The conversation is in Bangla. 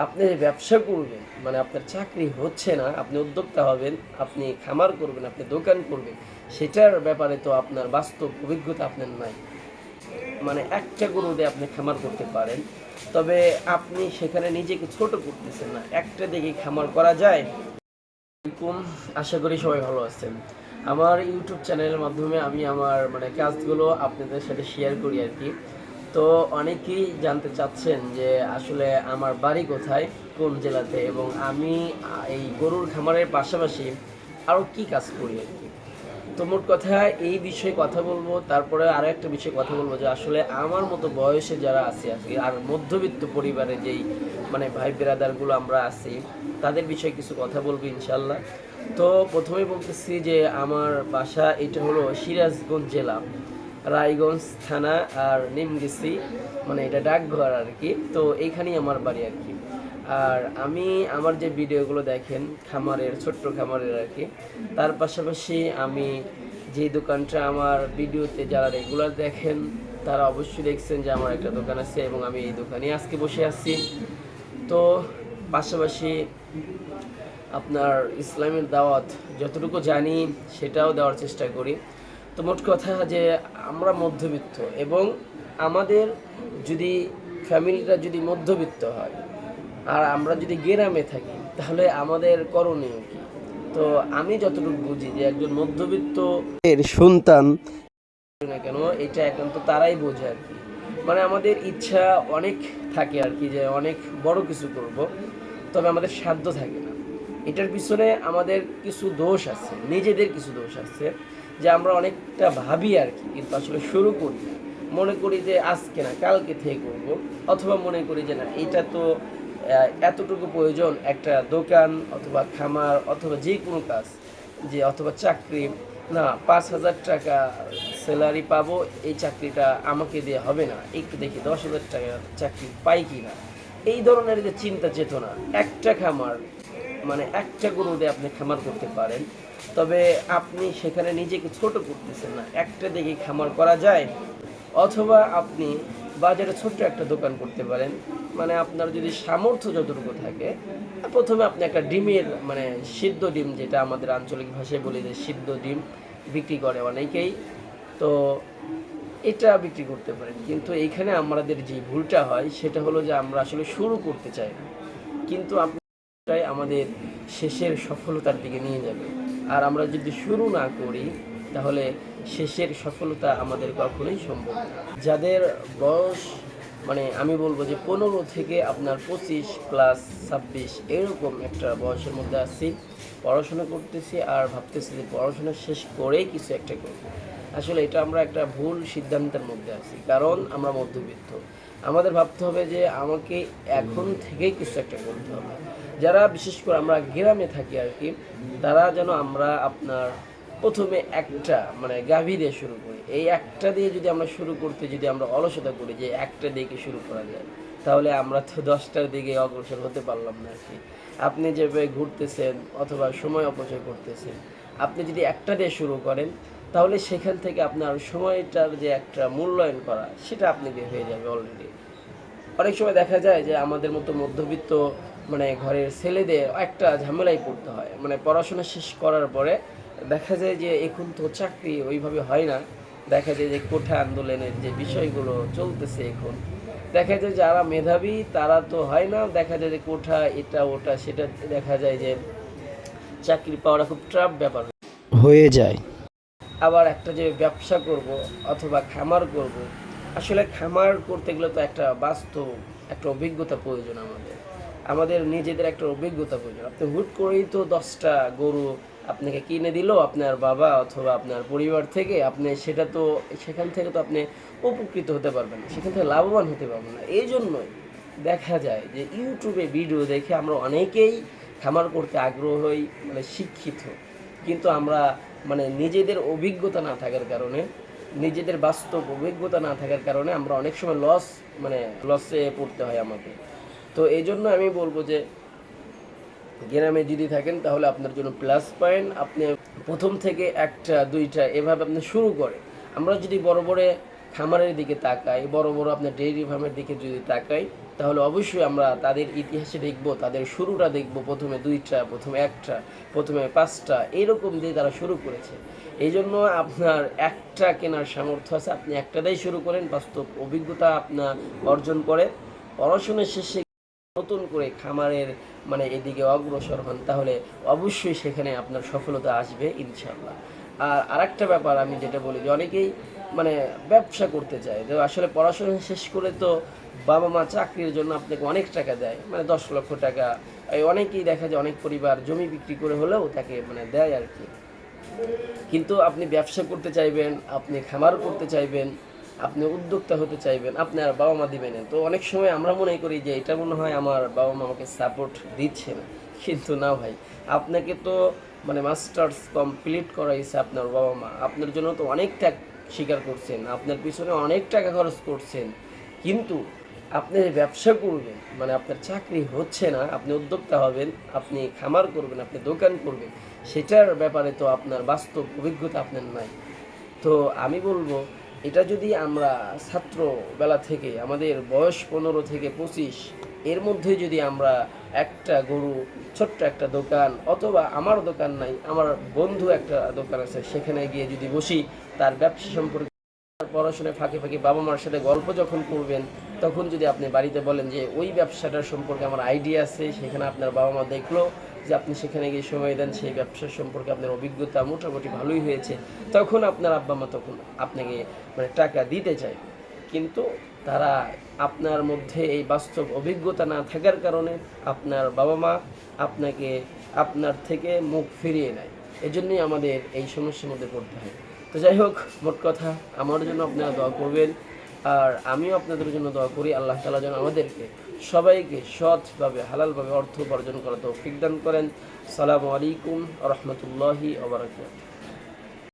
আপনি ব্যবসা করবেন, মানে আপনার চাকরি হচ্ছে না, আপনি উদ্যোক্তা হবেন, আপনি খামার করবেন, আপনি দোকান করবেন, সেটার ব্যাপারে তো আপনার বাস্তব অভিজ্ঞতা আপনার নাই। মানে একটা গরু দিয়ে আপনি খামার করতে পারেন, তবে আপনি সেখানে নিজেকে ছোট করতেছেন না। একটা দিকে খামার করা যায়। এরকম, আশা করি সবাই ভালো আছেন। আমার ইউটিউব চ্যানেলের মাধ্যমে আমি আমার মানে কাজগুলো আপনাদের সাথে শেয়ার করি আর কি। তো অনেকেই জানতে চাচ্ছেন যে আসলে আমার বাড়ি কোথায়, কোন জেলাতে, এবং আমি এই গরুর খামারের পাশাপাশি আরও কি কাজ করি আর কি। তো মোট কথা এই বিষয়ে কথা বলবো, তারপরে আরও একটা বিষয়ে কথা বলবো যে আসলে আমার মতো বয়সে যারা আছে আর কি, আর মধ্যবিত্ত পরিবারে যেই মানে ভাই ব্রাদারগুলো আমরা আছি, তাদের বিষয়ে কিছু কথা বলবো ইনশাল্লাহ। তো প্রথমেই বলতেছি যে আমার বাসা এটা হলো সিরাজগঞ্জ জেলা, রায়গঞ্জ থানা, আর নিমগেছি, মানে এটা ডাকঘর আর কি। তো এইখানেই আমার বাড়ি আর কি। আর আমি আমার যে ভিডিওগুলো দেখেন খামারের, ছোট্ট খামারের আর কি, তার পাশাপাশি আমি যে দোকানটা আমার ভিডিওতে যারা রেগুলার দেখেন তারা অবশ্যই দেখছেন যে আমার একটা দোকান আছে, এবং আমি এই দোকানে আজকে বসে আছি। তো পাশাপাশি আপনার ইসলামের দাওয়াত যতটুকু জানি সেটাও দেওয়ার চেষ্টা করি। তো মোট কথা যে আমরা মধ্যবিত্ত, এবং আমাদের যদি ফ্যামিলিটা যদি মধ্যবিত্ত হয় আর আমরা যদি গ্রামে থাকি, তাহলে আমাদের করণীয় কি? তো আমি যতটুকু বুঝি যে একজন মধ্যবিত্ত এর সন্তান না কেন, এটা একান্ত তারাই বোঝে আর কি। মানে আমাদের ইচ্ছা অনেক থাকে আর কি, যে অনেক বড় কিছু করব, তবে আমাদের সাধ্য থাকে না। এটার পিছনে আমাদের কিছু দোষ আছে, নিজেদের কিছু দোষ আছে, যে আমরা অনেকটা ভাবি আর কি, কিন্তু আসলে শুরু করি না। মনে করি যে আজকে না কালকে থেকে করব, অথবা মনে করি যে না এটা তো এতটুকু প্রয়োজন, একটা দোকান অথবা খামার অথবা যে কোনো কাজ, যে অথবা চাকরি, না 5,000 টাকা স্যালারি পাবো, এই চাকরিটা আমাকে দিয়ে হবে না, একটু দেখি 10,000 টাকা চাকরি পাই কি না। এই ধরনের যে চিন্তা চেতনা, একটা খামার মানে একটা গরু দিয়ে আপনি খামার করতে পারেন, তবে আপনি সেখানে নিজেকে ছোট করতেছেন না। একটা দিকে খামার করা যায়, অথবা আপনি বাজারে ছোট্ট একটা দোকান করতে পারেন। মানে আপনার যদি সামর্থ্য যতটুকু থাকে, প্রথমে আপনি একটা ডিমের মানে সিদ্ধ ডিম, যেটা আমাদের আঞ্চলিক ভাষায় বলি যে সিদ্ধ ডিম বিক্রি করে অনেকেই, তো এটা বিক্রি করতে পারেন। কিন্তু এইখানে আমাদের যে ভুলটা হয় সেটা হলো যে আমরা আসলে শুরু করতে চাই না, কিন্তু আপনারাই আমাদের শেষের সফলতার দিকে নিয়ে যাবে। আর আমরা যদি শুরু না করি, তাহলে শেষের সফলতা আমাদের কখনোই সম্ভব না। যাদের বয়স মানে আমি বলবো যে 15 থেকে আপনার 25+26 এরকম একটা বয়সের মধ্যে আছি, পড়াশোনা করতেছি আর ভাবতেছি যে পড়াশোনা শেষ করেই কিছু একটা করব। আসলে এটা আমরা একটা ভুল সিদ্ধান্তের মধ্যে আছি, কারণ আমরা মধ্যবিত্ত। আমাদের ভাবতে হবে যে আমাকে এখন থেকেই কিছু একটা করতে হবে। যারা বিশেষ করে আমরা গ্রামে থাকি আর কি, তারা যেন আমরা আপনার প্রথমে একটা মানে গাভী দিয়ে শুরু করি। এই একটা দিয়ে যদি আমরা শুরু করতে যদি আমরা অলসতা করি যে একটা দিকে শুরু করা যায়, তাহলে আমরা তো 10টার দিকে অগ্রসর হতে পারলাম না আর কি। আপনি যেভাবে ঘুরতেছেন অথবা সময় অপচয় করতেছেন, আপনি যদি একটা দিয়ে শুরু করেন, তাহলে সেখান থেকে আপনার সময়টার যে একটা মূল্যায়ন করা, সেটা আপনি বের হয়ে যাবে অলরেডি। অনেক সময় দেখা যায় যে আমাদের মতো মধ্যবিত্ত মানে ঘরের ছেলেদের একটা ঝামেলায় পড়তে হয়, মানে পড়াশোনা শেষ করার পরে দেখা যায় যে এখন তো চাকরি ওইভাবে হয় না। দেখা যায় যে কোঠা আন্দোলনের যে বিষয়গুলো চলতেছে এখন, দেখা যায় যারা মেধাবী তারা তো হয় না, দেখা যায় যে কোঠা এটা ওটা সেটা, দেখা যায় যে চাকরি পাওয়াটা খুব ট্রাফ ব্যাপার হয়ে যায়। আবার একটা যে ব্যবসা করব অথবা খামার করব, আসলে খামার করতে গেলে তো একটা বাস্তব একটা অভিজ্ঞতা প্রয়োজন। আমাদের নিজেদের একটা অভিজ্ঞতা প্রয়োজন। আপনি হুট করেই তো 10টা গরু আপনাকে কিনে দিল আপনার বাবা অথবা আপনার পরিবার থেকে, আপনি সেটা তো সেখান থেকে তো আপনি উপকৃত হতে পারবেন না, সেখান থেকে লাভবান হতে পারবেন না। এই জন্যই দেখা যায় যে ইউটিউবে ভিডিও দেখে আমরা অনেকেই খামার করতে আগ্রহ হই, মানে শিক্ষিত, কিন্তু আমরা মানে নিজেদের অভিজ্ঞতা না থাকার কারণে, নিজেদের বাস্তব অভিজ্ঞতা না থাকার কারণে আমরা অনেক সময় মানে লসে পড়তে হয় আমাদের। তো এই জন্য আমি বলবো যে গ্রামে যদি থাকেন তাহলে আপনার জন্য প্লাস পয়েন্ট, আপনি প্রথম থেকে একটা দুইটা এভাবে আপনি শুরু করেন। আমরা যদি বড় বড় খামারের দিকে তাকাই, বড় বড় আপনার ডেইরি ফার্মের দিকে যদি তাকাই, তাহলে অবশ্যই আমরা তাদের ইতিহাসে দেখব, তাদের শুরুটা দেখব। প্রথমে 2টা, প্রথমে 1টা, প্রথমে 5টা, এরকম দিয়ে তারা শুরু করেছে। এই জন্য আপনার একটা কেনার সামর্থ্য আছে, আপনি একটাতেই শুরু করেন, বাস্তব অভিজ্ঞতা আপনার অর্জন করে পড়াশোনা শেষে নতুন করে খামারের এদিকে অগ্রসর হন, তাহলে অবশ্যই সেখানে আপনার সফলতা আসবে ইনশাল্লাহ। আর আরেকটা ব্যাপার আমি যেটা বলি, যে অনেকেই ব্যবসা করতে চায়, তো আসলে পড়াশোনা শেষ করে তো বাবা মা চাকরির জন্য আপনাকে অনেক টাকা দেয়, 10 লক্ষ টাকা। এই অনেকেই দেখা যায়, অনেক পরিবার জমি বিক্রি করে হলেও তাকে দেয় আর কি। কিন্তু আপনি ব্যবসা করতে চাইবেন, আপনি খামার করতে চাইবেন, আপনি উদ্যোক্তা হতে চাইবেন, আপনার বাবা মা দিবেন না। তো অনেক সময় আমরা মনে করি যে এটা মনে হয় আমার বাবা মা আমাকে সাপোর্ট দিচ্ছে না, কিন্তু না ভাই, আপনাকে তো মাস্টার্স কমপ্লিট করাইছে আপনার বাবা মা, আপনার জন্য তো অনেক ত্যাগ স্বীকার করছেন, আপনার পিছনে অনেক টাকা খরচ করছেন। কিন্তু আপনি যে ব্যবসা করবেন, আপনার চাকরি হচ্ছে না, আপনি উদ্যোক্তা হবেন, আপনি খামার করবেন, আপনি দোকান করবেন, সেটার ব্যাপারে তো আপনার বাস্তব অভিজ্ঞতা আপনার নাই। তো আমি বলবো, এটা যদি আমরা ছাত্রবেলা থেকে, আমাদের বয়স 15 থেকে 25 এর মধ্যে যদি আমরা একটা গরু, ছোট্ট একটা দোকান, অথবা আমার দোকান নাই, আমার বন্ধু একটা দোকান আছে, সেখানে গিয়ে যদি বসি, তার ব্যবসা সম্পর্কে পড়াশোনায় ফাঁকে ফাঁকে বাবা মার সাথে গল্প যখন করবেন, তখন যদি আপনি বাড়িতে বলেন যে ওই ব্যবসাটার সম্পর্কে আমার আইডিয়া আছে, সেখানে আপনার বাবা মা দেখলো যে আপনি সেখানে গিয়ে সময় দেন, সেই ব্যবসার সম্পর্কে আপনার অভিজ্ঞতা মোটামুটি ভালোই হয়েছে, তখন আপনার আব্বা মা তখন আপনাকে টাকা দিতে চায়। কিন্তু তারা আপনার মধ্যে এই বাস্তব অভিজ্ঞতা না থাকার কারণে আপনার বাবা মা আপনাকে আপনার থেকে মুখ ফিরিয়ে নেয়। এজন্যই আমাদের এই সমস্যার মধ্যে পড়তে হয়। তো যাই হোক, মোট কথা, আমার জন্য আপনারা দোয়া করবেন, আর আমিও আপনাদের জন্য দোয়া করি। আল্লাহ তাআলা যেন আমাদেরকে সবাইকে সৎভাবে, হালালভাবে অর্থ উপার্জন করার তৌফিক দান করেন। আসসালামু আলাইকুম ওয়া রাহমাতুল্লাহি ওয়া বারাকাতুহু।